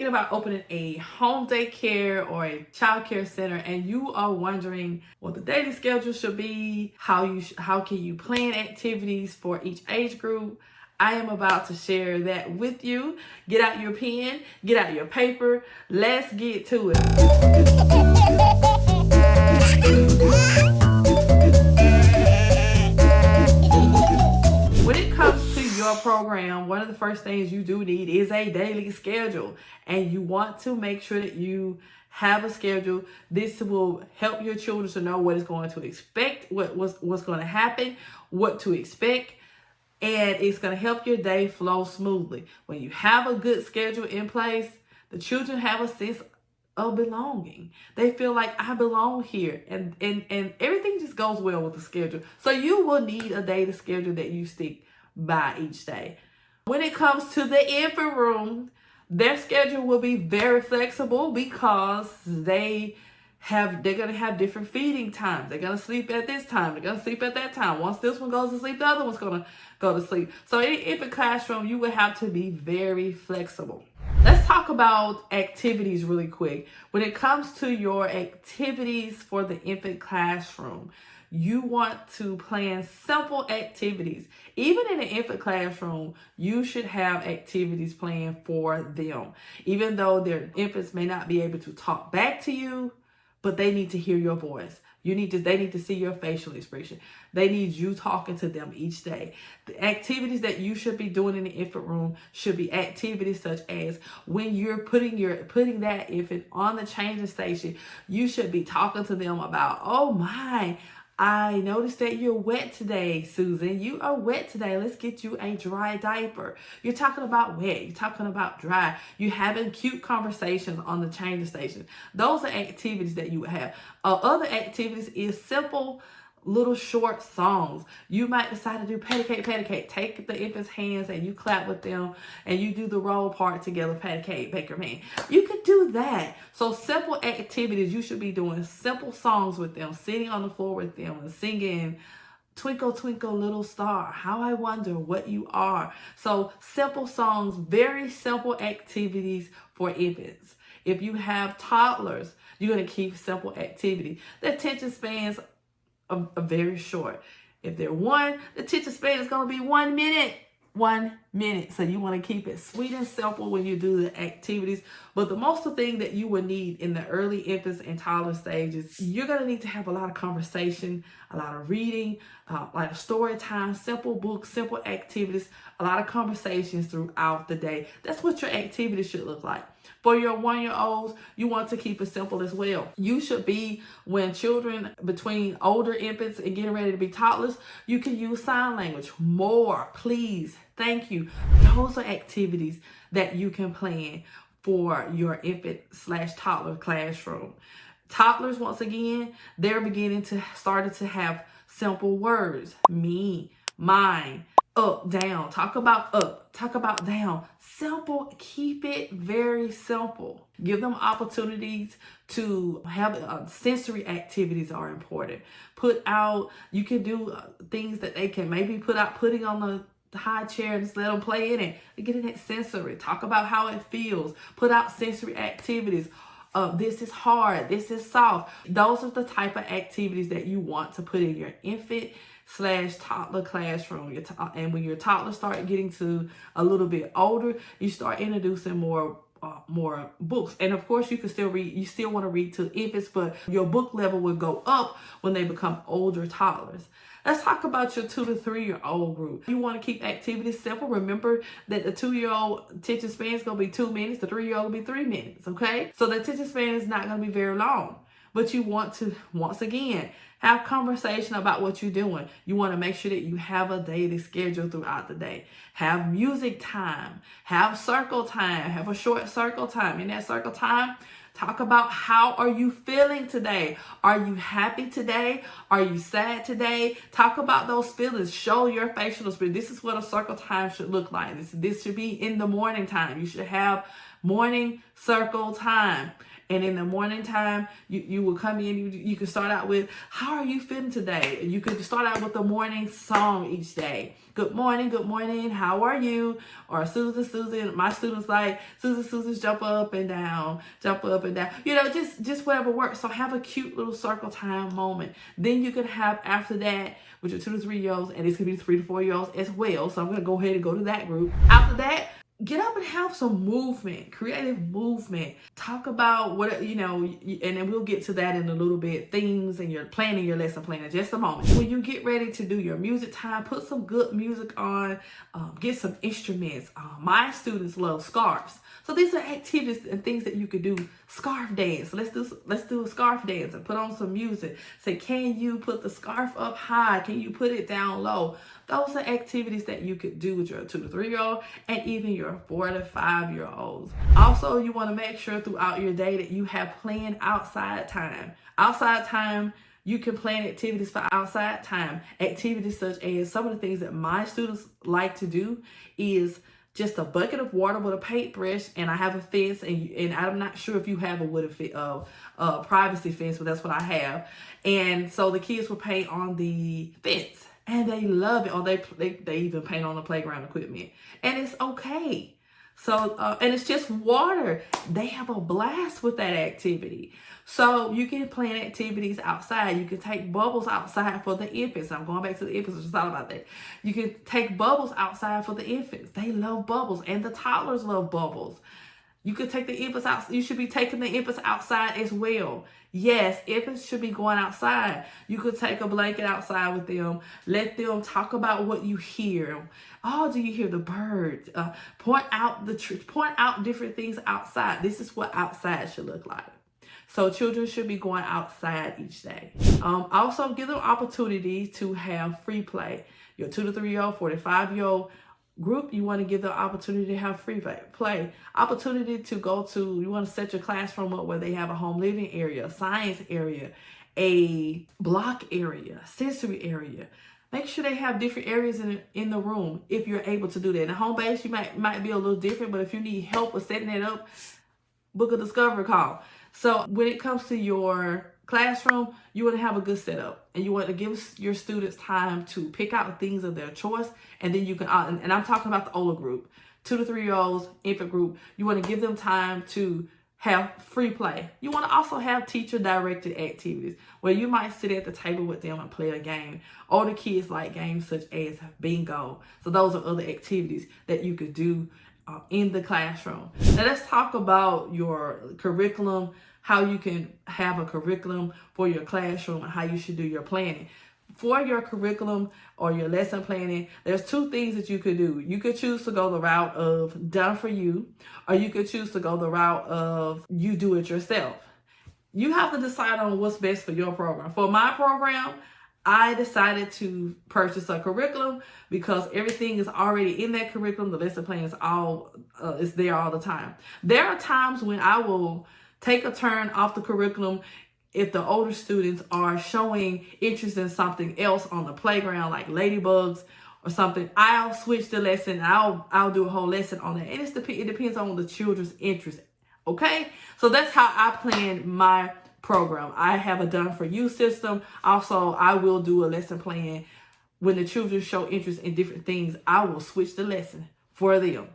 about opening a home daycare or a child care center, and you are wondering what the daily schedule should be, how can you plan activities for each age group, I am about to share that with you. Get out your pen, get out your paper. Let's get to it. When it comes to your program, one of the first things you do need is a daily schedule, and you want to make sure that you have a schedule. This will help your children to know what is going to expect, what's going to happen, what to expect, and it's going to help your day flow smoothly. When you have a good schedule in place, the children have a sense of belonging. They feel like I belong here, and everything just goes well with the schedule. So you will need a daily schedule that you stick by each day. When it comes to the infant room, their schedule will be very flexible because they're going to have different feeding times. They're going to sleep at this time. They're going to sleep at that time. Once this one goes to sleep, the other one's going to go to sleep. So in an infant classroom, you will have to be very flexible. Let's talk about activities really quick. When it comes to your activities for the infant classroom, you want to plan simple activities. Even in an infant classroom, you should have activities planned for them. Even though their infants may not be able to talk back to you, but they need to hear your voice. They need to see your facial expression. They need you talking to them each day. The activities that you should be doing in the infant room should be activities such as when you're putting that infant on the changing station, you should be talking to them about, oh my, I noticed that you're wet today, Susan. You are wet today. Let's get you a dry diaper. You're talking about wet. You're talking about dry. You're having cute conversations on the changing station. Those are activities that you would have. Other activities is simple little short songs. You might decide to do patty cake. Take the infant's hands and you clap with them and you do the roll part together, patty cake, baker man. You could do that. So simple activities, you should be doing simple songs with them, sitting on the floor with them and singing Twinkle, Twinkle, Little Star, How I Wonder What You Are. So simple songs, very simple activities for infants. If you have toddlers, you're going to keep simple activity. The attention spans are very short. If they're one, the attention span is going to be 1 minute. 1 minute. So you want to keep it sweet and simple when you do the activities. But the most thing that you will need in the early infants and toddler stages, you're going to need to have a lot of conversation, a lot of reading, a lot of story time, simple books, simple activities, a lot of conversations throughout the day. That's what your activities should look like. For your 1-year-olds, you want to keep it simple as well. You should be, when children between older infants and getting ready to be toddlers, you can use sign language. More, please, thank you. Those are activities that you can plan for your infant/toddler classroom. Toddlers, once again, they're starting to have simple words. Me, mine, up, down. Talk about up, talk about down. Simple, keep it very simple. Give them opportunities to have sensory activities are important. You can do things that they can maybe putting on the high chair and just let them play in it. Get in that sensory. Talk about how it feels. Put out sensory activities. This is hard. This is soft. Those are the type of activities that you want to put in your infant/toddler classroom. And when your toddlers start getting to a little bit older, you start introducing more books. And of course, you can still read. You still want to read to infants, but your book level will go up when they become older toddlers. Let's talk about your 2 to 3-year-old group. You want to keep activities simple. Remember that the 2-year-old attention span is going to be 2 minutes. The 3-year-old will be 3 minutes, okay? So the attention span is not going to be very long. But you want to, once again, have conversation about what you're doing. You want to make sure that you have a daily schedule throughout the day. Have music time. Have circle time. Have a short circle time. In that circle time, talk about how are you feeling today? Are you happy today? Are you sad today? Talk about those feelings. Show your facial expression. This is what a circle time should look like. This should be in the morning time. You should have morning circle time. And in the morning time, you will come in, you can start out with, how are you feeling today? You could start out with a morning song each day. Good morning, how are you? Or Susan, my students like, Susan's jump up and down. You know, just whatever works. So have a cute little circle time moment. Then you could have after that with your 2 to 3 year olds, and it's gonna be 3 to 4 year olds as well. So I'm gonna go ahead and go to that group. After that, get up and have some movement, creative movement. Talk about what, you know, and then we'll get to that in a little bit. Things and your planning, your lesson plan in just a moment. When you get ready to do your music time, put some good music on, get some instruments. My students love scarves. So these are activities and things that you could do. Scarf dance. Let's do a scarf dance and put on some music. Say, can you put the scarf up high? Can you put it down low? Those are activities that you could do with your 2 to 3 year old and even your 4 to 5 year olds. Also, you want to make sure throughout your day that you have planned outside time. Outside time, you can plan activities for outside time. Activities such as some of the things that my students like to do is just a bucket of water with a paintbrush, and I have a fence, and I'm not sure if you have a wooden privacy fence, but that's what I have. And so the kids will paint on the fence, and they love it. Or they even paint on the playground equipment, and it's okay. So and it's just water. They have a blast with that activity. So you can plan activities outside. You can take bubbles outside for the infants. I'm going back to the infants. I just thought about that. You can take bubbles outside for the infants. They love bubbles, and the toddlers love bubbles. You could take the infants out. You should be taking the infants outside as well. Yes, infants should be going outside. You could take a blanket outside with them. Let them talk about what you hear. Oh, do you hear the birds? Point out different things outside. This is what outside should look like. So children should be going outside each day. Also, give them opportunities to have free play. Your 2 to 3 year old, 4 to 5 year old group, you want to give them opportunity to have free play. Opportunity to go to, you want to set your classroom up where they have a home living area, a science area, a block area, sensory area. Make sure they have different areas in the room if you're able to do that. In home base, you might be a little different, but if you need help with setting it up, book a discovery call. So when it comes to your classroom, you want to have a good setup, and you want to give your students time to pick out things of their choice, and then you can, and I'm talking about the older group, 2 to 3 year olds, infant group. You want to give them time to have free play. You want to also have teacher directed activities where you might sit at the table with them and play a game. Older kids like games such as bingo. So those are other activities that you could do in the classroom. Now let's talk about your curriculum, how you can have a curriculum for your classroom and how you should do your planning. For your curriculum or your lesson planning, there's 2 things that you could do. You could choose to go the route of done for you, or you could choose to go the route of you do it yourself. You have to decide on what's best for your program. For my program, I decided to purchase a curriculum because everything is already in that curriculum. The lesson plan is there all the time. There are times when I will take a turn off the curriculum if the older students are showing interest in something else on the playground, like ladybugs or something. I'll switch the lesson. I'll do a whole lesson on that. And it depends on the children's interest. Okay, so that's how I plan my program. I have a done for you system. Also, I will do a lesson plan. When the children show interest in different things, I will switch the lesson for them.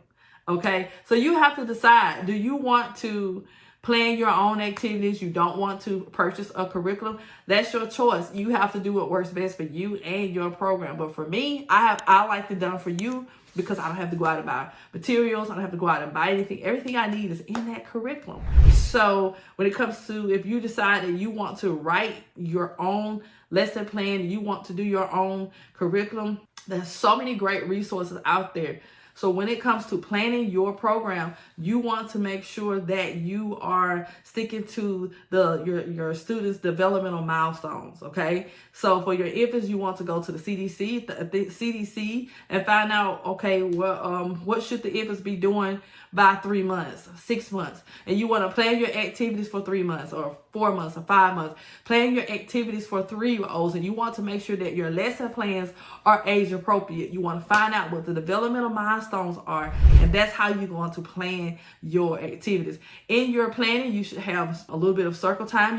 Okay, so you have to decide, do you want to plan your own activities? You don't want to purchase a curriculum? That's your choice. You have to do what works best for you and your program. But for me, I like the done for you because I don't have to go out and buy materials. I don't have to go out and buy anything. Everything I need is in that curriculum. So when it comes to, if you decide that you want to write your own lesson plan, you want to do your own curriculum, there's so many great resources out there. So when it comes to planning your program, you want to make sure that you are sticking to your students' developmental milestones, okay? So for your infants, you want to go to the CDC and find out, okay, what should the infants be doing by 3 months, 6 months, and you want to plan your activities for 3 months or 4 months or 5 months. Plan your activities for 3-year-olds, and you want to make sure that your lesson plans are age appropriate. You want to find out what the developmental milestones are, and that's how you're going to plan your activities. In your planning, you should have a little bit of circle time.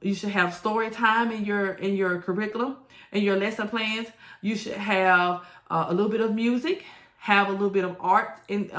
You should have story time in your curriculum, in your lesson plans. You should have a little bit of music, have a little bit of art in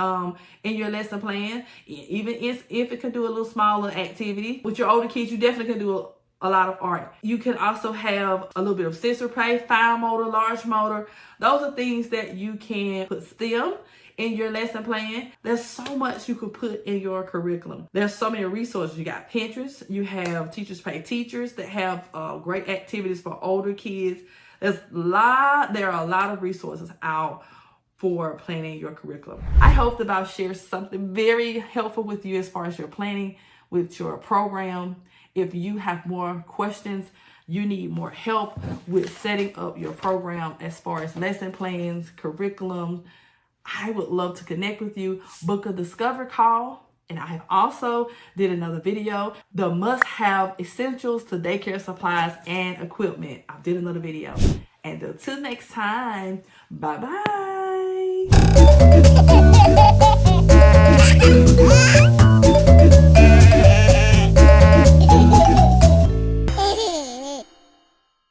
your lesson plan. Even if it can do a little smaller activity. With your older kids, you definitely can do a lot of art. You can also have a little bit of sensory play, fine motor, large motor. Those are things that you can put STEM in your lesson plan. There's so much you could put in your curriculum. There's so many resources. You got Pinterest. You have Teachers Pay Teachers that have great activities for older kids. There are a lot of resources out for planning your curriculum. I hope that I've shared something very helpful with you as far as your planning with your program. If you have more questions, you need more help with setting up your program as far as lesson plans, curriculum, I would love to connect with you. Book a discovery call. And I have also did another video, the must-have essentials to daycare supplies and equipment. I did another video. And until next time, bye-bye.